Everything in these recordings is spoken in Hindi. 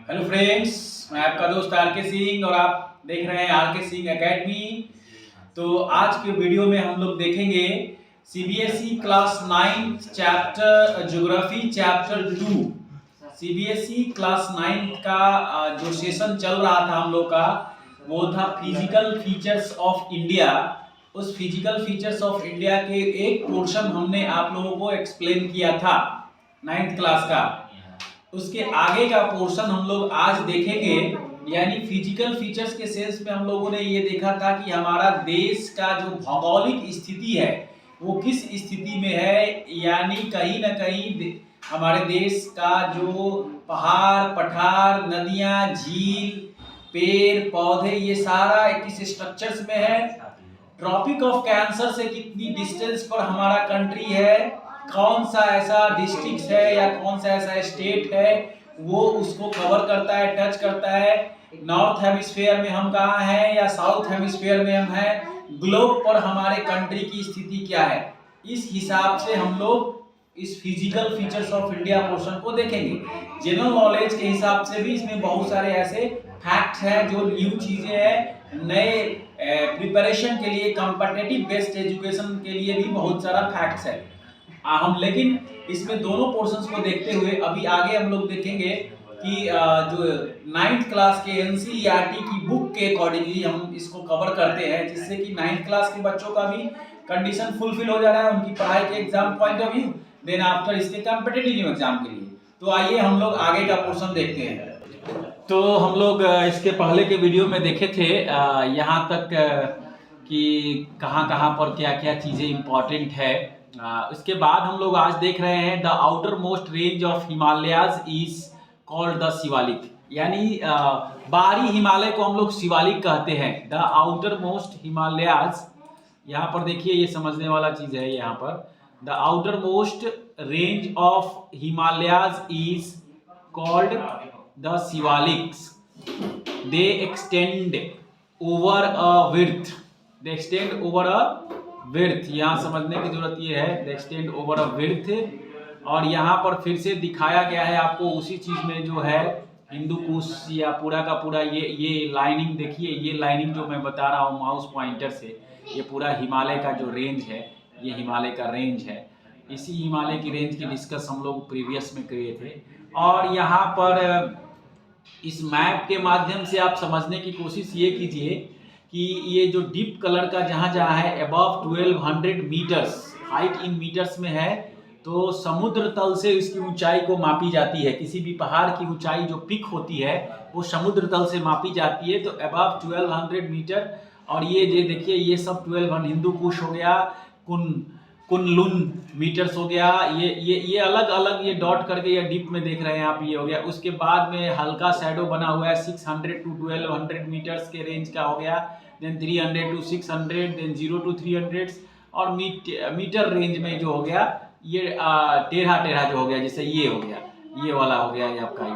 हेलो फ्रेंड्स, मैं आपका दोस्त आर के सिंह और आप देख रहे हैं आर के सिंह एकेडमी। तो आज के वीडियो में हम लोग देखेंगे CBSE class 9 chapter geography chapter 2। CBSE class 9 का जो सेशन चल रहा था हम लोग का वो था फिजिकल फीचर्स ऑफ इंडिया। उस फिजिकल फीचर्स ऑफ इंडिया के एक पोर्शन हमने आप लोगों को एक्सप्लेन किया था 9th क्लास का। उसके आगे का पोर्शन हम लोग आज देखेंगे, यानी फिजिकल फीचर्स के सेंस में हम लोगों ने ये देखा था कि हमारा देश का जो भौगोलिक स्थिति है वो किस स्थिति में है, यानी कहीं ना कहीं हमारे देश का जो पहाड़ पठार नदियां झील पेड़ पौधे ये सारा किस स्ट्रक्चर्स में है, ट्रॉपिक ऑफ कैंसर से कितनी डिस्टेंस पर हमारा कंट्री है, कौन सा ऐसा डिस्ट्रिक्ट है या कौन सा ऐसा स्टेट है वो उसको कवर करता है, टच करता है। नॉर्थ हेमिस्फीयर में हम कहाँ हैं या साउथ हेमिस्फीयर में हम हैं, ग्लोब पर हमारे कंट्री की स्थिति क्या है, इस हिसाब से हम लोग इस physical features of India portion को देखेंगे। जनरल नॉलेज के हिसाब से भी इसमें बहुत सारे ऐसे फैक्ट्स हैं जो न्यू चीजें हैं, नए प्रिपरेशन के लिए कॉम्पिटिटिव बेस्ड एजुकेशन के लिए भी बहुत सारा फैक्ट्स है। हम लेकिन इसमें दोनों पोर्शंस को देखते हुए अभी आगे हम लोग देखेंगे कि जो 9th क्लास के एनसीईआरटी की बुक के अकॉर्डिंगली हम इसको कवर करते हैं, जिससे कि 9th क्लास के बच्चों का भी कंडीशन फुलफिल हो जा रहा है उनकी पढ़ाई के exam point of view, then after इसके कॉम्पिटिटिव एग्जाम के लिए। तो आइए हम लोग आगे का पोर्शन देखते हैं। तो हम लोग इसके पहले के वीडियो में देखे थे यहाँ तक कि कहाँ कहाँ पर क्या क्या चीज़ें इम्पोर्टेंट है। इसके बाद हम लोग आज देख रहे हैं the outer most range of Himalayas is called the Shivalik, यानी बाहरी हिमालय को हम लोग शिवालिक कहते हैं। द आउटर मोस्ट हिमालयाज, यहाँ पर देखिए ये समझने वाला चीज़ है। यहाँ पर the outer most range of Himalayas is called the Shivaliks. They extend over a width. They extend over a width. यहाँ समझने की जरूरत ये है, they extend over a width। और यहाँ पर फिर से दिखाया गया है आपको उसी चीज में जो है हिंदू कुश या पूरा का पूरा ये लाइनिंग देखिए, ये लाइनिंग जो मैं बता रहा हूँ माउस पॉइंटर से, ये पूरा हिमालय का जो रेंज है, ये हिमालय का रेंज है। इसी हिमालय की रेंज की डिस्कस हम लोग प्रीवियस में किए थे। और यहाँ पर इस मैप के माध्यम से आप समझने की कोशिश ये कीजिए कि ये जो डीप कलर का जहाँ जहाँ है above 1200 metres height in metres में है, तो समुद्र तल से इसकी ऊंचाई को मापी जाती है। किसी भी पहाड़ की ऊंचाई जो पिक होती है वो समुद्र तल से मापी जाती है, तो अबव 1200 मीटर। और ये देखिए ये सब 1200 हिंदू कुश हो गया, कुनलुन मीटर्स हो गया, ये अलग अलग ये डॉट करके ये डीप में देख रहे हैं आप, ये हो गया। उसके बाद में हल्का शैडो बना हुआ है 600 to 1200 मीटर्स के रेंज का हो गया, देन 300 to 600, देन 0 to 300। और मीटर रेंज में जो हो गया ये टेढ़ा टेढ़ा जो हो गया, जैसे ये हो गया, ये वाला हो गया, ये आपका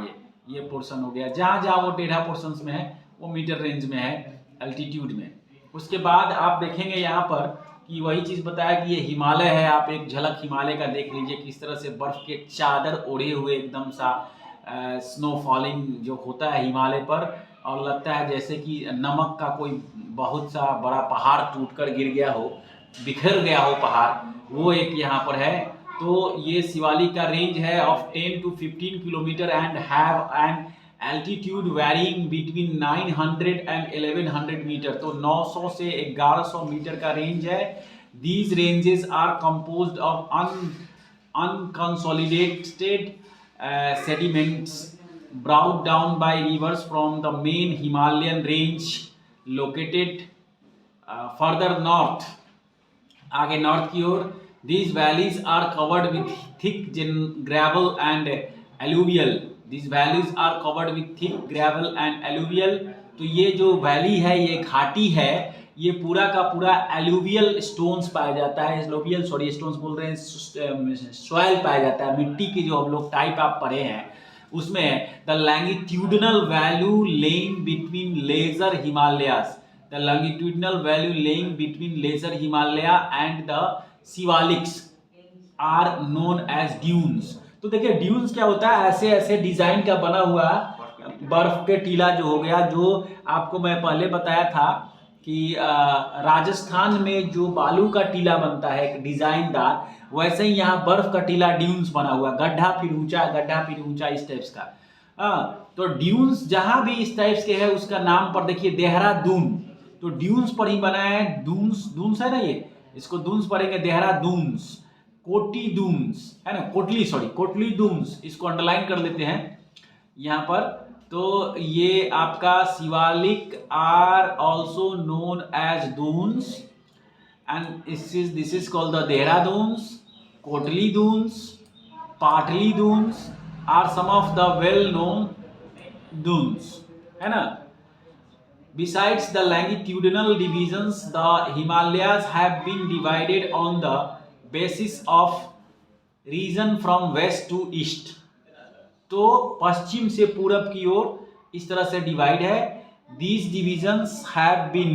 ये पोर्शन हो गया। जहाँ जहाँ वो टेढ़ा पोर्शन में है वो मीटर रेंज में है, एल्टीट्यूड में। उसके बाद आप देखेंगे यहाँ पर कि वही चीज़ बताया कि ये हिमालय है। आप एक झलक हिमालय का देख लीजिए, किस तरह से बर्फ के चादर ओढ़े हुए एकदम सा स्नो फॉलिंग जो होता है हिमालय पर, और लगता है जैसे कि नमक का कोई बहुत सा बड़ा पहाड़ टूटकर गिर गया हो, बिखर गया हो पहाड़, वो एक यहाँ पर है। तो ये शिवालिक का रेंज है of 10 to 15 kilometre and have an altitude varying between 900 and 1100 metre. तो 900 से 1100 मीटर का रेंज है। These ranges are composed of unconsolidated sediments brought down by rivers from the main Himalayan range located further north, आगे नॉर्थ की ओर। These valleys are covered with thick gravel and alluvial. These valleys are covered with thick gravel and alluvial। तो ये जो वैली है, ये घाटी है, ये पूरा का पूरा एलुवियल स्टोन्स पाया जाता है, एलुवियल सॉरी स्टोन्स बोल रहे हैं, सॉइल पाया जाता है, मिट्टी की जो हम लोग टाइप आप पढ़े हैं उसमें। The longitudinal valley lying between lesser Himalayas, the longitudinal valley lying between lesser Himalaya and the Shivaliks are known as duns. तो देखिए ड्यून्स क्या होता है, ऐसे ऐसे डिजाइन का बना हुआ बर्फ के टीला जो हो गया, जो आपको मैं पहले बताया था कि राजस्थान में जो बालू का टीला बनता है एक डिजाइनदार, वैसे ही यहाँ बर्फ का टीला ड्यून्स बना हुआ, गड्ढा फिर ऊंचा, गड्ढा फिर ऊंचा, इस टाइप्स का। तो ड्यून्स जहां भी इस टाइप्स के है उसका नाम पर देखिए देहरादून, तो ड्यून्स पर ही बना है। दून्स, दून्स है ना, ये इसको दून्स पढ़ेंगे, देहरादून्स, कोटी दून्स है ना, कोटली, सॉरी कोटली दून्स, इसको अंडरलाइन कर लेते हैं यहाँ पर। तो ये आपका Shivalik are also known as duns and this is called the Dehraduns, Kotli duns, Patli duns are some of the well known duns, है ना। Besides the longitudinal divisions, the Himalayas have been divided on the basis of region from west to east. तो पश्चिम से पूरब की ओर इस तरह से डिवाइड है। These divisions have been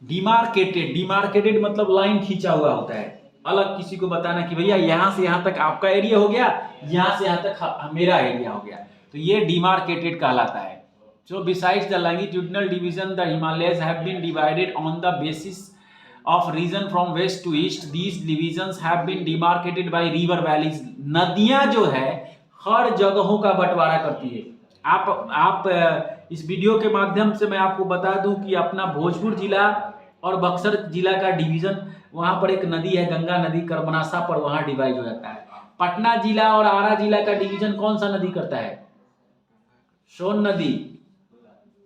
demarcated, demarcated मतलब लाइन खींचा हुआ होता है, अलग किसी को बताना कि भैया यहाँ से यहाँ तक आपका एरिया हो गया, यहाँ से यहाँ तक मेरा एरिया हो गया, तो ये डिमार्केटेड कहलाता है। So besides the longitudinal division, the Himalayas have been divided on the basis of region from west to east. These divisions have been demarcated by river valleys. नदियां जो है हर जगहों का बंटवारा करती है। आप इस वीडियो के माध्यम से मैं आपको बता दूं कि अपना भोजपुर जिला और बक्सर जिला का डिवीजन, वहां पर एक नदी है गंगा नदी, कर्मनाशा पर, वहां डिवाइड हो जाता है। पटना जिला और आरा जिला का डिवीजन कौन सा नदी करता है? सोन नदी।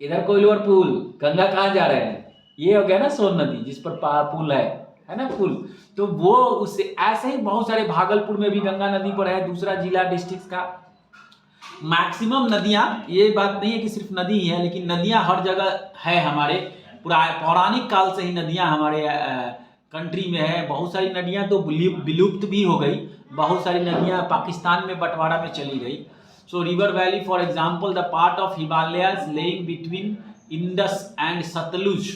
इधर कोइलवर पुल, गंगा कहाँ जा रहे हैं? ये हो गया ना सोन नदी, जिस पर पुल है ना पुल। तो वो उससे ऐसे ही बहुत सारे, भागलपुर में भी गंगा नदी पर है, दूसरा जिला डिस्ट्रिक्ट का। मैक्सिमम नदियां, ये बात नहीं है कि सिर्फ नदी ही है, लेकिन नदियां हर जगह है हमारे, पौराणिक काल से ही नदियां हमारे कंट्री में है। बहुत सारी नदियां तो विलुप्त भी हो गई, बहुत सारी नदियां पाकिस्तान में बंटवारा में चली गई। So river valley, for example, the part of Himalayas laying between Indus and Satluj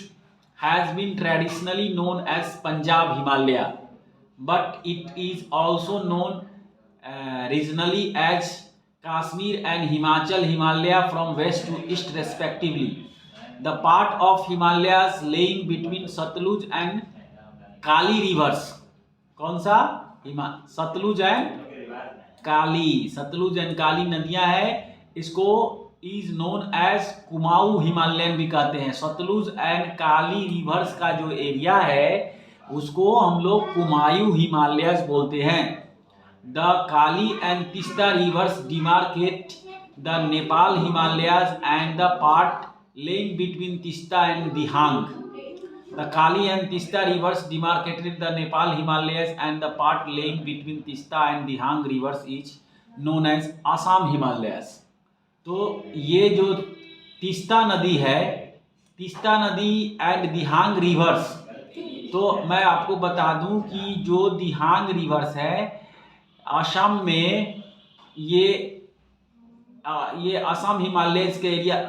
has been traditionally known as Punjab Himalaya, but it is also known regionally as Kashmir and Himachal Himalaya from west to east respectively. The part of Himalayas laying between Satluj and Kali rivers, कौन सा? सतलुज एंड काली, सतलुज एंड काली नदियां है, इसको is known as Kumaon Himalayan भी कहते हैं। सतलुज एंड काली रिवर्स का जो एरिया है उसको हम लोग कुमायूं हिमालयस बोलते हैं। The Kali and Teesta reverse demarcate the Nepal Himalayas and the part laying between Teesta and Dihang. The Kali and Tista rivers demarcated the Nepal Himalayas, and the part laying between Tista and Dihang rivers is known as Assam Himalayas. तो ये जो तीस्ता नदी है, तीस्ता नदी एंड दिहांग रिवर्स, तो मैं आपको बता दूं कि जो दिहांग रिवर्स है असम में, ये असम हिमालयस के एरिया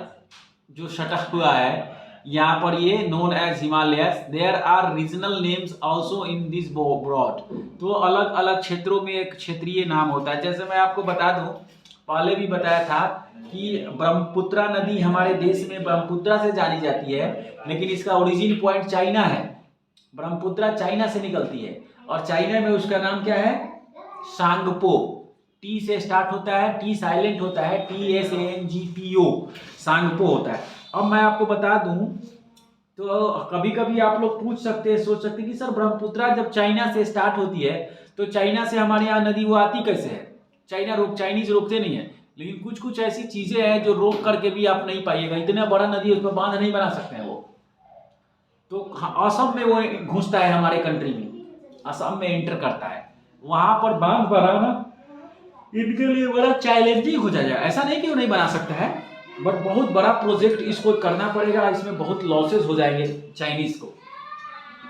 जो सटा हुआ है यहाँ पर, ये known as Himalayas. There are regional names also in this broad. तो अलग अलग क्षेत्रों में एक क्षेत्रीय नाम होता है। जैसे मैं आपको बता दूं, पहले भी बताया था कि ब्रह्मपुत्रा नदी हमारे देश में ब्रह्मपुत्रा से जानी जाती है, लेकिन इसका ओरिजिन पॉइंट चाइना है। ब्रह्मपुत्रा चाइना से निकलती है और चाइना में उसका नाम क्या है? सांगपो। टी से स्टार्ट होता है, टी साइलेंट होता है, TSANGPO, सांगपो होता है। अब मैं आपको बता दूं, तो कभी कभी आप लोग पूछ सकते हैं, सोच सकते हैं कि सर ब्रह्मपुत्रा जब चाइना से स्टार्ट होती है तो चाइना से हमारे यहाँ नदी वो आती कैसे है? चाइनीज रोकते नहीं है, लेकिन कुछ कुछ ऐसी चीजें हैं जो रोक करके भी आप नहीं पाइएगा। इतना बड़ा नदी है, उसमें बांध नहीं बना सकते हैं वो। तो असम में वो घुसता है हमारे कंट्री में, असम में एंटर करता है, वहां पर बांध बनाना इनके लिए बड़ा चैलेंजिंग हो जाएगा। ऐसा नहीं कि वो नहीं बना सकता है, बट बहुत बड़ा प्रोजेक्ट इसको करना पड़ेगा, इसमें बहुत लॉसेस हो जाएंगे चाइनीज को।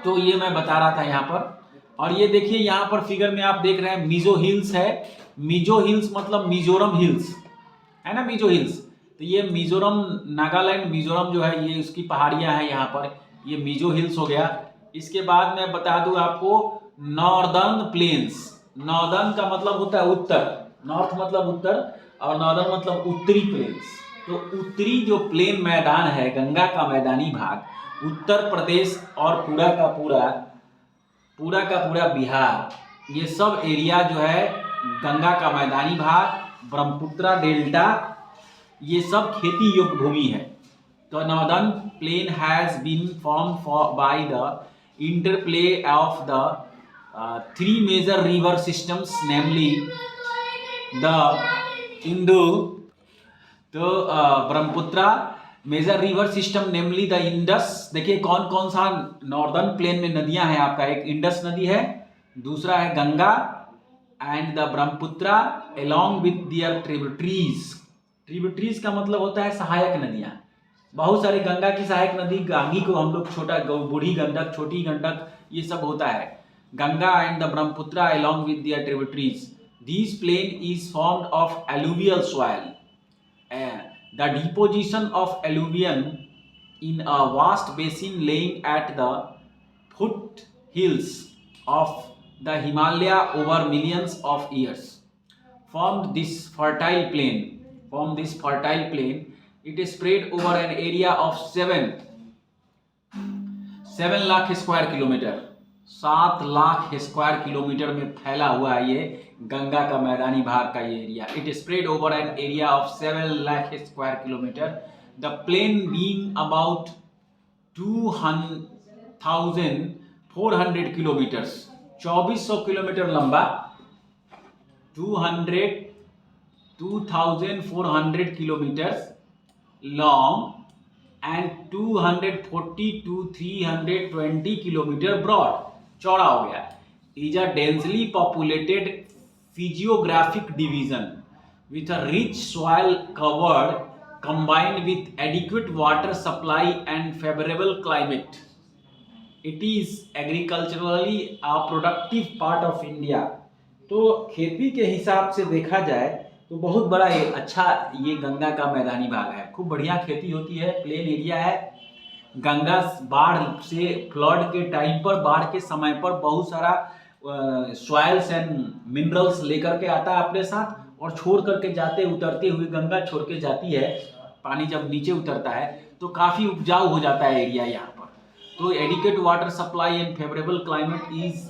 तो ये मैं बता रहा था यहाँ पर। और ये देखिए यहाँ पर फिगर में आप देख रहे हैं मिजो हिल्स है। मिजो हिल्स मतलब मिजोरम हिल्स है ना, मिजो हिल्स। तो ये मिजोरम, नागालैंड मिजोरम जो है, ये उसकी पहाड़ियां हैं यहाँ पर, ये मिजो हिल्स हो गया। इसके बाद मैं बता दूं आपको नॉर्दर्न प्लेन्स। नॉर्दर्न का मतलब होता है उत्तर, नॉर्थ मतलब उत्तर और नॉर्दर्न मतलब उत्तरी प्लेन्स। तो उत्तरी जो प्लेन मैदान है, गंगा का मैदानी भाग, उत्तर प्रदेश और पूरा का पूरा बिहार, ये सब एरिया जो है गंगा का मैदानी भाग, ब्रह्मपुत्र डेल्टा, ये सब खेती योग्य भूमि है। तो northern plain has been formed by the interplay of the three major river systems, namely the Indo, तो Brahmaputra major river system namely the Indus. देखिए कौन कौन सा नॉर्दर्न प्लेन में नदियां हैं आपका, एक इंडस नदी है, दूसरा है Ganga and the Brahmaputra along with their tributaries. Tributaries का मतलब होता है सहायक नदियां। बहुत सारी गंगा की सहायक नदी, गांगी को हम लोग छोटा बूढ़ी गंडक, छोटी गंडक, ये सब होता है। Ganga and the Brahmaputra along with their tributaries, this plain is formed of alluvial soil. The deposition of alluvium in a vast basin laying at the foothills of the Himalaya over millions of years formed this fertile plain. It is spread over an area of 7 lakh square kilometre, 7 lakh square kilometre में फैला हुआ है ये गंगा का मैदानी भाग का ये area. It spread over an area of 7 lakh square kilometre, the plain being about 2400 kilometres, 2400 kilometre लंबा, 2400 kilometres long and 240 to 320 kilometre broad, चौड़ा हो गया। Is a densely populated physiographic division with a rich soil covered combined with adequate water supply and favorable climate. It is agriculturally a productive part of India. तो खेती के हिसाब से देखा जाए तो बहुत बड़ा अच्छा ये गंगा का मैदानी भाग है, खूब बढ़िया खेती होती है, प्लेन एरिया है। गंगा बाढ़ से, फ्लड के टाइम पर, बाढ़ के समय पर बहुत सारा सॉइल्स एंड मिनरल्स लेकर के आता है अपने साथ और छोड़ करके उतरते हुए गंगा छोड़ के जाती है। पानी जब नीचे उतरता है तो काफ़ी उपजाऊ हो जाता है एरिया यहाँ पर। तो adequate water supply and favourable climate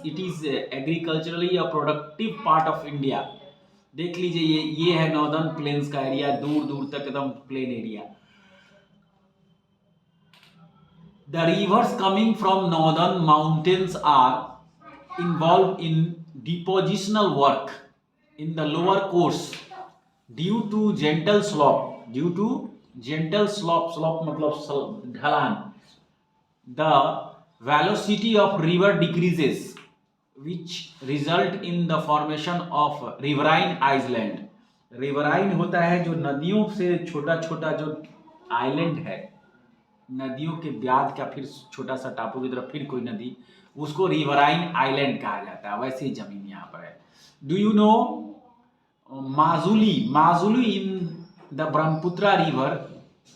it is agriculturally a productive part of India. देख लीजिए ये है नॉर्दर्न प्लेन्स का एरिया, दूर दूर तक एकदम plain area. The rivers coming from northern mountains are involved in depositional work in the lower course due to gentle slope मतलब ढलान। the velocity of river decreases which result in the formation of riverine island। Riverine होता है जो नदियों से छोटा छोटा जो आइलैंड है, नदियों के ब्याज का फिर छोटा सा टापू की तरफ फिर कोई नदी, उसको रिवराइन आइलैंड कहा जाता है। वैसे ही जमीन यहाँ पर है। Do you no Majuli in the Brahmaputra river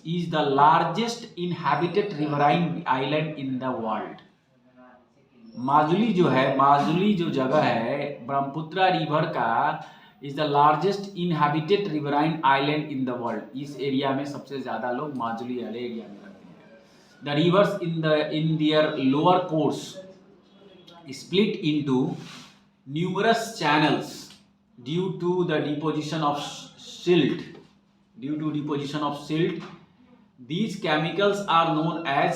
is the largest inhabited riverine island in the world. Majuli जो जगह है ब्रह्मपुत्र रिवर का, is the largest inhabited riverine island in the world. इस एरिया में सबसे ज्यादा लोग माजुली वाले एरिया में रहते हैं। The reverse in their lower course split into numerous channels due to the deposition of silt. These chemicals are known as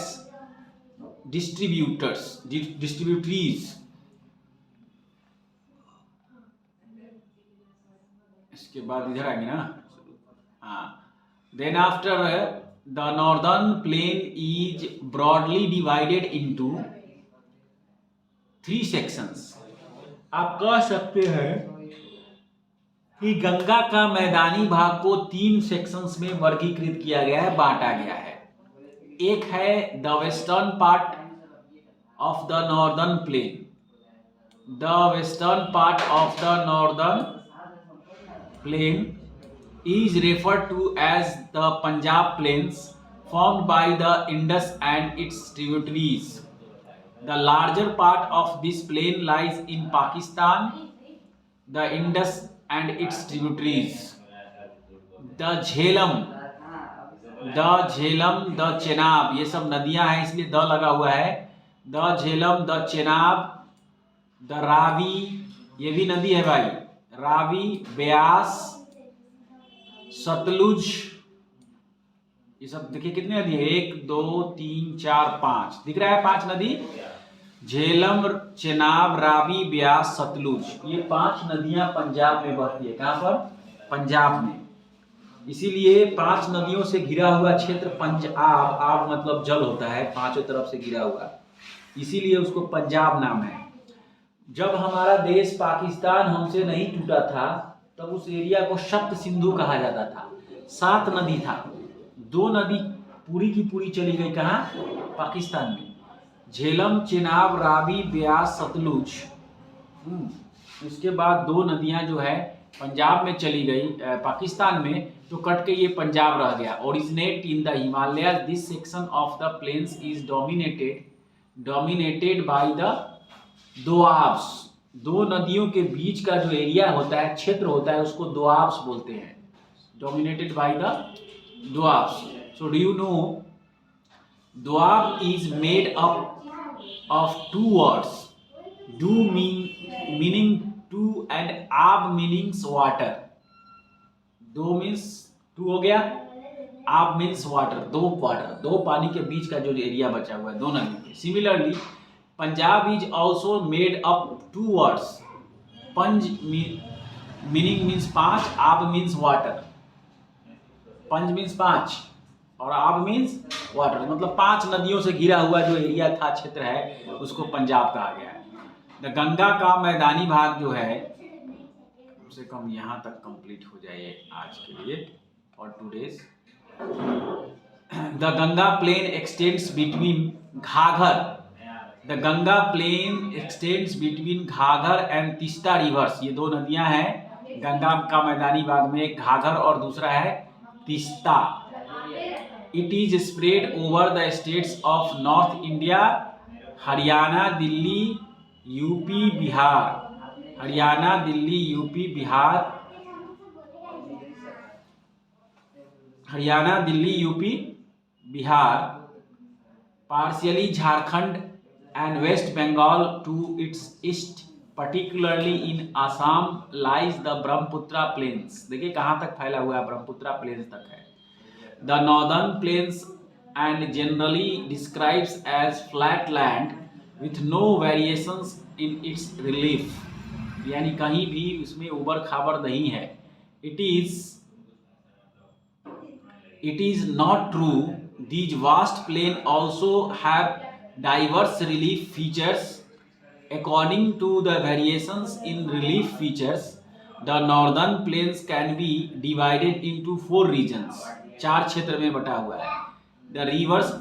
distributaries. इसके बाद इधर आएंगे ना, हाँ। Then after the northern plain is broadly divided into 3 sections। आप कह सकते हैं कि गंगा का मैदानी भाग को 3 सेक्शंस में वर्गीकृत किया गया है, बांटा गया है। एक है the western part of the northern plain. The western part of the northern plain is referred to as the Punjab Plains, formed by the Indus and its tributaries. The larger part of this plain lies in Pakistan, the Indus and its tributaries. The Jhelum the Jhelum, the Chenab, ये सब नदियां हैं इसलिए द लगा हुआ है। The Jhelum, the Chenab, the Ravi, ये भी नदी है भाई, रावी, ब्यास, सतलुज, ये सब देखिए कितनी नदी है, 1 2 3 4 5, दिख रहा है 5 नदी, झेलम, चेनाब, रावी, ब्यास, सतलुज, ये 5 नदियां पंजाब में बहती है। कहां पर? पंजाब में। इसीलिए 5 नदियों से घिरा हुआ क्षेत्र पंजाब, आब मतलब जल होता है, पांचों तरफ से घिरा हुआ, इसीलिए उसको पंजाब नाम है। जब हमारा देश पाकिस्तान हमसे नहीं टूटा था तब उस एरिया को सप्त सिंधु कहा जाता था। 7 नदी था, 2 नदी पूरी की पूरी चली गई कहाँ? पाकिस्तान में। झेलम, चेनाब, रावी, ब्यास, सतलुज, उसके बाद 2 नदियां जो है पंजाब में चली गई, पाकिस्तान में, तो कट के ये पंजाब रह गया। Originate in the Himalaya, this section of the plains is dominated by the doabs. 2 नदियों के बीच का जो एरिया होता है, क्षेत्र होता है, उसको दोआब्स बोलते हैं, dominated by the doabs. So do you know doab is made up of 2 words, डू मीनिंग टू एंड आब मीनिंग्स वाटर। दो मीन्स 2 हो गया, आब मीन्स वाटर, 2 पानी के बीच का जो एरिया बचा हुआ है 2 नदी के। Similarly Punjab is also made up 2 words, पंज मीनिंग मीन्स 5, आब मीन्स वाटर। पंज मीन्स 5 और आब मीन्स वाटर, मतलब 5 नदियों से घिरा हुआ जो एरिया था, क्षेत्र है, उसको पंजाब कहा गया है। द गंगा का मैदानी भाग जो है, कम से कम यहाँ तक कंप्लीट हो जाए आज के लिए और today's. The Ganga plain extends between Ghaghar, the Ganga plain extends between Ghaghar and Teesta rivers, ये 2 नदियां हैं। गंगा का मैदानी भाग में एक घाघर और दूसरा है Teesta. It is spread over the states of north India, Haryana, Delhi, UP, Bihar, Haryana, Delhi, UP, Bihar, Haryana, Delhi, UP, Bihar, partially Jharkhand and West Bengal to its east, particularly in Assam lies the Brahmaputra plains। देखिए कहाँ तक फैला हुआ है, ब्रह्मपुत्रा प्लेन्स तक है। The northern plains and generally describes as flat land with no variations in its relief, यानी कहीं भी उसमें उबड़ खाबड़ नहीं है। It is not true, these vast plains also have diverse relief features. According to the variations in relief features, the northern plains can be divided into 4 regions, 4 क्षेत्र में बटा हुआ है। The rivers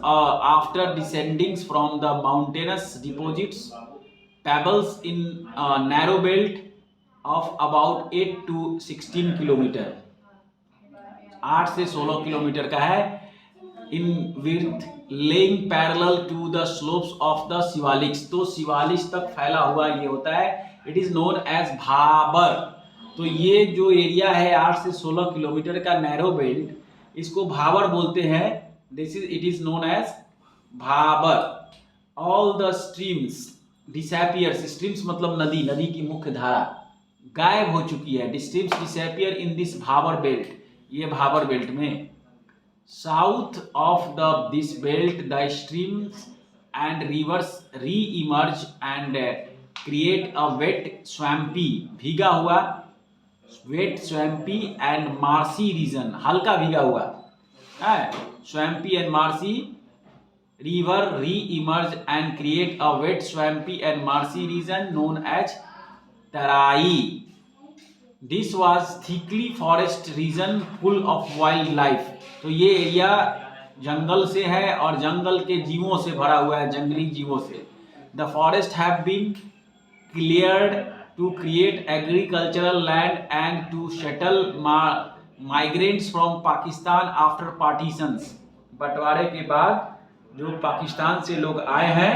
after descending from the mountainous deposits pebbles in a narrow belt of about 8 to 16 kilometre, 8 से 16 किलोमीटर का है, in width laying parallel to the slopes of the Shivaliks, तो शिवालिक्स तक फैला हुआ ये होता है। It is known as Bhabar. तो ये जो एरिया है 8 से 16 किलोमीटर का नैरो बेल्ट, इसको भाबर बोलते हैं। It is known as Bhabar. All the streams disappears, streams मतलब नदी, नदी की मुख्य धारा गायब हो चुकी है। Streams disappear in this Bhabar belt, ये भाबर बेल्ट में। South of this belt, the streams and rivers re-emerge and create a wet, swampy, भीगा हुआ, wet, swampy and marshy region, हल्का भीगा हुआ है, swampy and marshy river re-emerge and create a wet, swampy and marshy region known as Tarai. This was thickly forest region full of wildlife। तो ये एरिया जंगल से है और जंगल के जीवों से भरा हुआ है, जंगली जीवों से। The forest have been cleared to create agricultural land and to shuttle migrants from Pakistan after partitions. बंटवारे के बाद जो पाकिस्तान से लोग आए हैं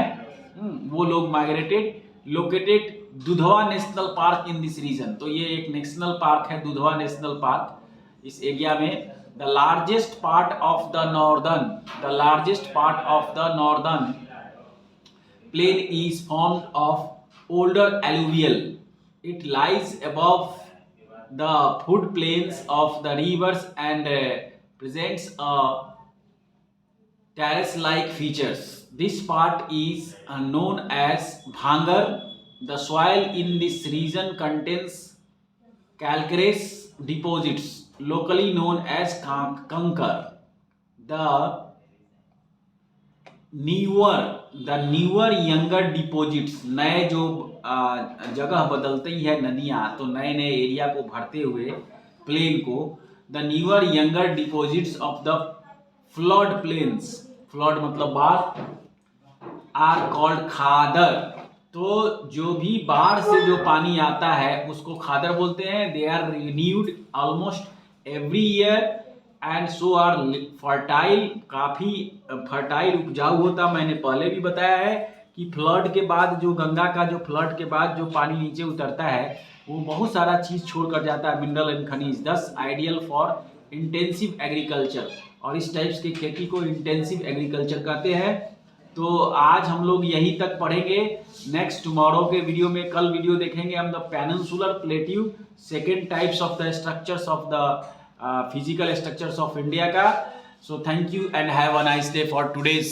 वो लोग migrated. Located Dudhwa national park in this region, तो ये एक नेशनल पार्क है, दुधवा नेशनल पार्क इस एरिया में। the largest part of the northern plain is formed of older alluvial. It lies above the food plains of the rivers and presents a terrace-like features. This part is known as Bhangar. The soil in this region contains calcareous deposits, locally known as Kankar. The newer younger deposits, नए जो जगह बदलती है नदियाँ, तो नए नए एरिया को भरते हुए प्लेन को, the newer younger deposits of the flood plains, flood मतलब बाढ़, आर कॉल्ड खादर. तो जो भी बाढ़ से जो पानी आता है उसको खादर बोलते हैं. They are renewed almost every year and so are fertile. काफ़ी फर्टाइल उपजाऊ होता. मैंने पहले भी बताया है कि फ्लड के बाद जो गंगा का जो फ्लड के बाद जो पानी नीचे उतरता है वो बहुत सारा चीज़ छोड़ कर जाता है, मिनरल एंड खनिज. दस आइडियल फॉर इंटेंसिव एग्रीकल्चर, और इस टाइप्स की खेती को इंटेंसिव एग्रीकल्चर कहते हैं. तो आज हम लोग यहीं तक पढ़ेंगे. नेक्स्ट टुमारो के वीडियो में, कल वीडियो देखेंगे हम the peninsular plateau, second types of the structures of the physical structures of India का. So thank you and have a nice day for today's